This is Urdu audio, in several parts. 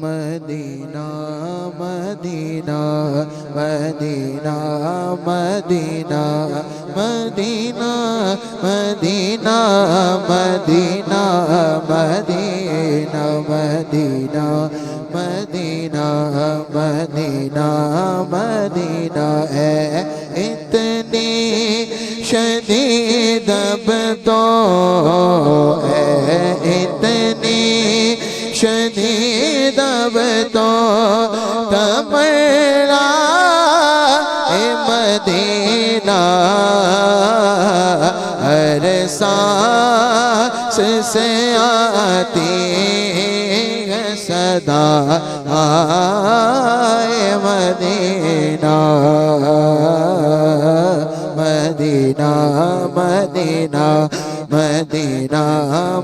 مدینہ مدینہ مدینہ مدینہ مدینہ مدینہ مدینہ مدینہ مدینہ مدینہ مدینہ مدینہ ہے اتنی شدید اب تو ہے اتنی شدید اب تو تمنا مدینہ ہر سانس سے آتی ہے صدا مدینہ مدینہ مدینہ مدینہ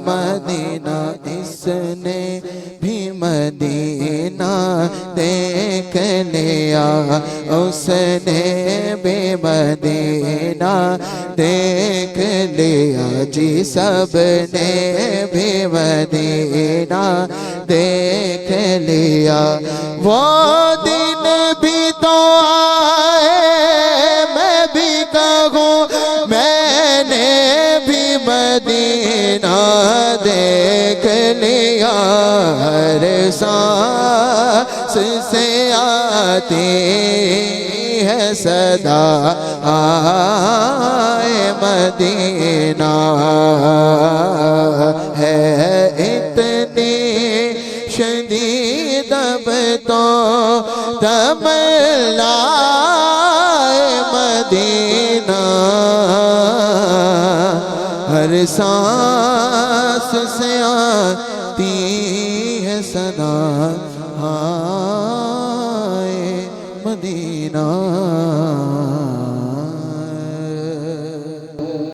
مدینہ اس نے بھی مدینہ دیکھ لیا اس نے بھی مدینہ دیکھ لیا جی سب نے بھی مدینہ دیکھ لیا وہ دن بھی تو آئے میں بھی کہوں میں نے بھی مدینہ دیکھ لیا ہر سانس سے آتی ہے صدا مدینہ ہے اتنی شدید اب تو تمنا مدینہ ہر سانس سے آتی ہے صدا مدینہ